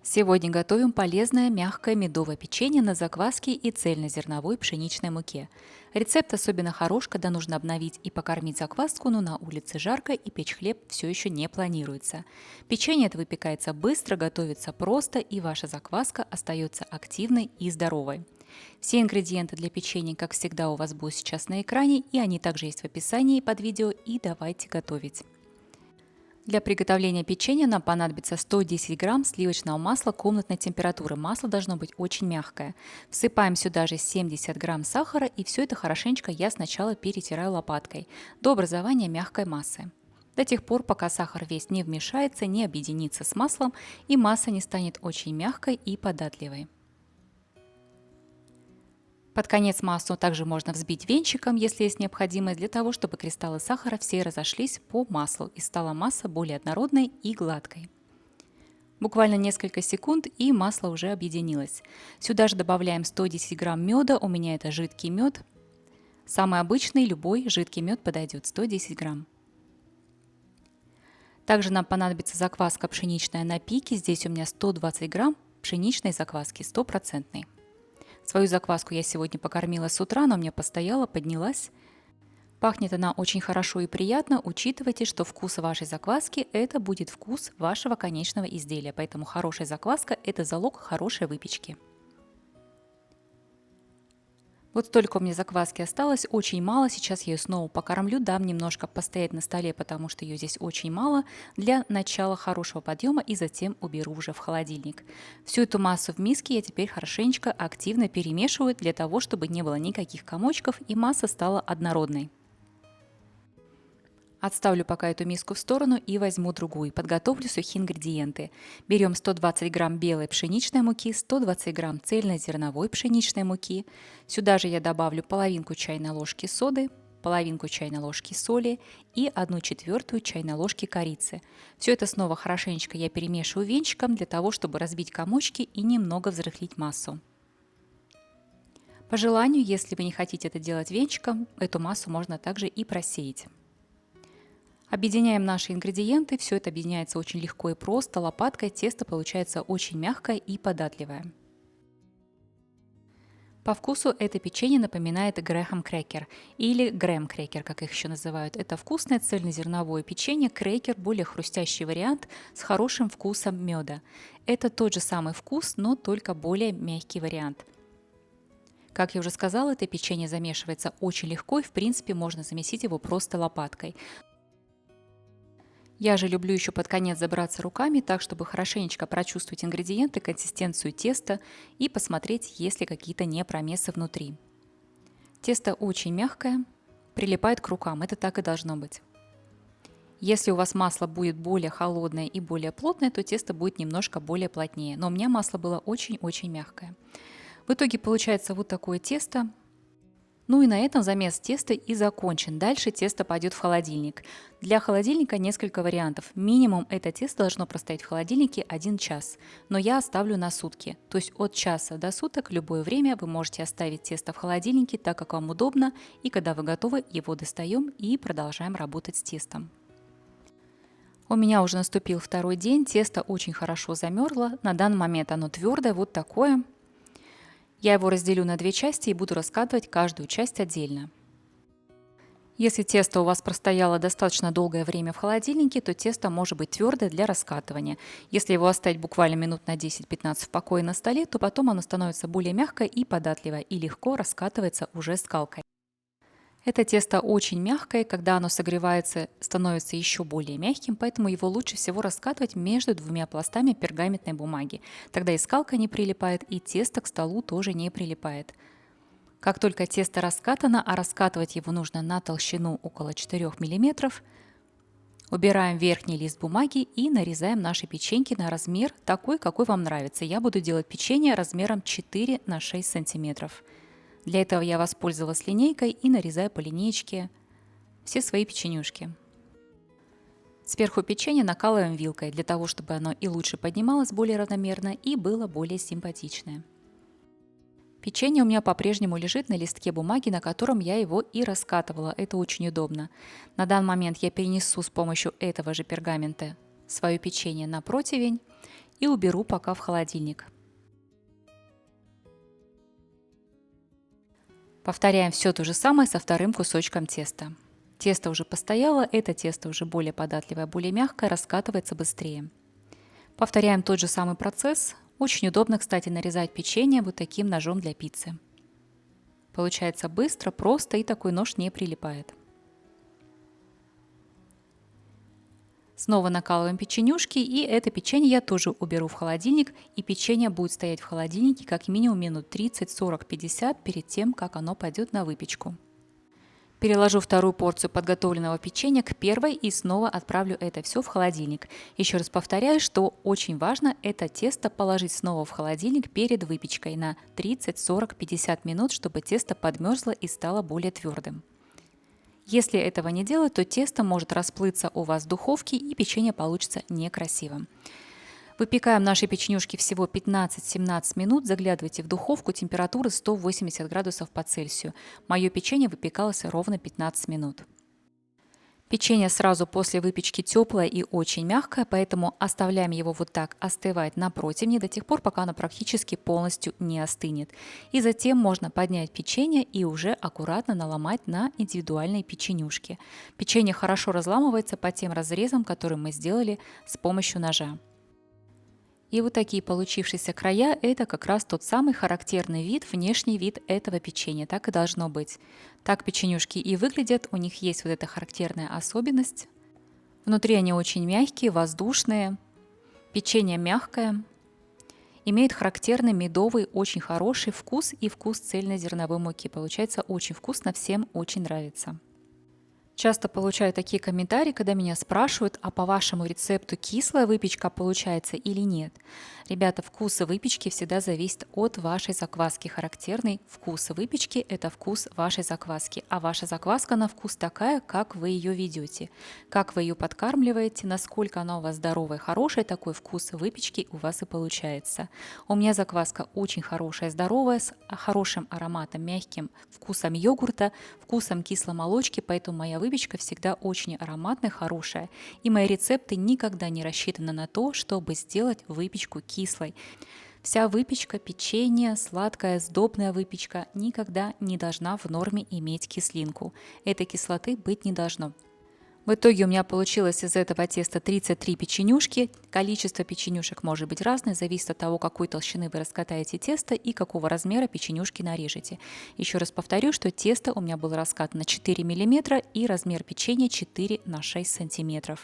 Сегодня готовим полезное мягкое медовое печенье на закваске и цельнозерновой пшеничной муке. Рецепт особенно хорош, когда нужно обновить и покормить закваску, но на улице жарко и печь хлеб все еще не планируется. Печенье это выпекается быстро, готовится просто и ваша закваска остается активной и здоровой. Все ингредиенты для печенья, как всегда, у вас будут сейчас на экране, и они также есть в описании под видео, и давайте готовить. Для приготовления печенья нам понадобится 110 грамм сливочного масла комнатной температуры. Масло должно быть очень мягкое. Всыпаем сюда же 70 грамм сахара, и все это хорошенечко я сначала перетираю лопаткой до образования мягкой массы. До тех пор, пока сахар весь не вмешается, не объединится с маслом и масса не станет очень мягкой и податливой. Под конец массу также можно взбить венчиком, если есть необходимость, для того, чтобы кристаллы сахара все разошлись по маслу и стала масса более однородной и гладкой. Буквально несколько секунд, и масло уже объединилось. Сюда же добавляем 110 грамм меда, у меня это жидкий мед. Самый обычный, любой жидкий мед подойдет, 110 грамм. Также нам понадобится закваска пшеничная на пике, здесь у меня 120 грамм пшеничной закваски, стопроцентной. Свою закваску я сегодня покормила с утра, она у меня постояла, поднялась. Пахнет она очень хорошо и приятно. Учитывайте, что вкус вашей закваски – это будет вкус вашего конечного изделия. Поэтому хорошая закваска – это залог хорошей выпечки. Вот столько у меня закваски осталось, очень мало. Сейчас я ее снова покормлю, дам немножко постоять на столе, потому что ее здесь очень мало, для начала хорошего подъема, и затем уберу уже в холодильник. Всю эту массу в миске я теперь хорошенечко активно перемешиваю, для того, чтобы не было никаких комочков и масса стала однородной. Отставлю пока эту миску в сторону и возьму другую. Подготовлю сухие ингредиенты. Берем 120 грамм белой пшеничной муки, 120 грамм цельнозерновой пшеничной муки. Сюда же я добавлю половинку чайной ложки соды, половинку чайной ложки соли и 1/4 чайной ложки корицы. Все это снова хорошенечко я перемешиваю венчиком, для того, чтобы разбить комочки и немного взрыхлить массу. По желанию, если вы не хотите это делать венчиком, эту массу можно также и просеять. Объединяем наши ингредиенты, все это объединяется очень легко и просто, лопаткой тесто получается очень мягкое и податливое. По вкусу это печенье напоминает грэхэм-крекер или грэм-крекер, как их еще называют. Это вкусное цельнозерновое печенье, крекер, более хрустящий вариант с хорошим вкусом меда. Это тот же самый вкус, но только более мягкий вариант. Как я уже сказала, это печенье замешивается очень легко, и в принципе можно замесить его просто лопаткой. Я же люблю еще под конец забраться руками, так чтобы хорошенечко прочувствовать ингредиенты, консистенцию теста и посмотреть, есть ли какие-то непромесы внутри. Тесто очень мягкое, прилипает к рукам, это так и должно быть. Если у вас масло будет более холодное и более плотное, то тесто будет немножко более плотнее. Но у меня масло было очень-очень мягкое. В итоге получается вот такое тесто. Ну и на этом замес теста и закончен. Дальше тесто пойдет в холодильник. Для холодильника несколько вариантов. Минимум это тесто должно простоять в холодильнике 1 час, но я оставлю на сутки. То есть от часа до суток, любое время вы можете оставить тесто в холодильнике, так как вам удобно. И когда вы готовы, его достаем и продолжаем работать с тестом. У меня уже наступил второй день, тесто очень хорошо замерзло. На данный момент оно твердое, вот такое. Я его разделю на 2 части и буду раскатывать каждую часть отдельно. Если тесто у вас простояло достаточно долгое время в холодильнике, то тесто может быть твердое для раскатывания. Если его оставить буквально минут на 10-15 в покое на столе, то потом оно становится более мягкое и податливое и легко раскатывается уже скалкой. Это тесто очень мягкое, когда оно согревается, становится еще более мягким, поэтому его лучше всего раскатывать между 2 пластами пергаментной бумаги. Тогда и скалка не прилипает, и тесто к столу тоже не прилипает. Как только тесто раскатано, а раскатывать его нужно на толщину около 4 мм, убираем верхний лист бумаги и нарезаем наши печеньки на размер такой, какой вам нравится. Я буду делать печенье размером 4 на 6 сантиметров. Для этого я воспользовалась линейкой и нарезаю по линеечке все свои печенюшки. Сверху печенье накалываем вилкой, для того, чтобы оно и лучше поднималось более равномерно и было более симпатичное. Печенье у меня по-прежнему лежит на листке бумаги, на котором я его и раскатывала. Это очень удобно. На данный момент я перенесу с помощью этого же пергамента свое печенье на противень и уберу пока в холодильник. Повторяем все то же самое со вторым кусочком теста. Тесто уже постояло, это тесто уже более податливое, более мягкое, раскатывается быстрее. Повторяем тот же самый процесс. Очень удобно, кстати, нарезать печенье вот таким ножом для пиццы. Получается быстро, просто и такой нож не прилипает. Снова накалываем печенюшки, и это печенье я тоже уберу в холодильник, и печенье будет стоять в холодильнике как минимум минут 30, 40, 50 перед тем, как оно пойдет на выпечку. Переложу вторую порцию подготовленного печенья к первой и снова отправлю это все в холодильник. Еще раз повторяю, что очень важно это тесто положить снова в холодильник перед выпечкой на 30, 40, 50 минут, чтобы тесто подмерзло и стало более твердым. Если этого не делать, то тесто может расплыться у вас в духовке и печенье получится некрасивым. Выпекаем наши печенюшки всего 15-17 минут. Заглядывайте в духовку, температура 180 градусов по Цельсию. Мое печенье выпекалось ровно 15 минут. Печенье сразу после выпечки теплое и очень мягкое, поэтому оставляем его вот так остывать на противне до тех пор, пока оно практически полностью не остынет. И затем можно поднять печенье и уже аккуратно наломать на индивидуальные печенюшки. Печенье хорошо разламывается по тем разрезам, которые мы сделали с помощью ножа. И вот такие получившиеся края – это как раз тот самый характерный вид, внешний вид этого печенья. Так и должно быть. Так печенюшки и выглядят, у них есть вот эта характерная особенность. Внутри они очень мягкие, воздушные, печенье мягкое, имеет характерный медовый, очень хороший вкус и вкус цельнозерновой муки. Получается очень вкусно, всем очень нравится. Часто получаю такие комментарии, когда меня спрашивают, а по вашему рецепту кислая выпечка получается или нет. Ребята, вкус выпечки всегда зависит от вашей закваски. Характерный вкус выпечки – это вкус вашей закваски. А ваша закваска на вкус такая, как вы ее ведете. Как вы ее подкармливаете, насколько она у вас здоровая, хорошая, такой вкус выпечки у вас и получается. У меня закваска очень хорошая, здоровая, с хорошим ароматом, мягким вкусом йогурта, вкусом кисломолочки, поэтому моя выпечка всегда очень ароматная, хорошая. И мои рецепты никогда не рассчитаны на то, чтобы сделать выпечку кислой. Вся выпечка, печенье, сладкая, сдобная выпечка никогда не должна в норме иметь кислинку. Этой кислоты быть не должно. В итоге у меня получилось из этого теста 33 печенюшки. Количество печенюшек может быть разное, зависит от того, какой толщины вы раскатаете тесто и какого размера печенюшки нарежете. Еще раз повторю, что тесто у меня было раскатано 4 мм и размер печенья 4 на 6 см.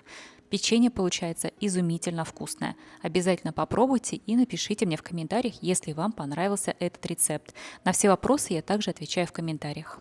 Печенье получается изумительно вкусное. Обязательно попробуйте и напишите мне в комментариях, если вам понравился этот рецепт. На все вопросы я также отвечаю в комментариях.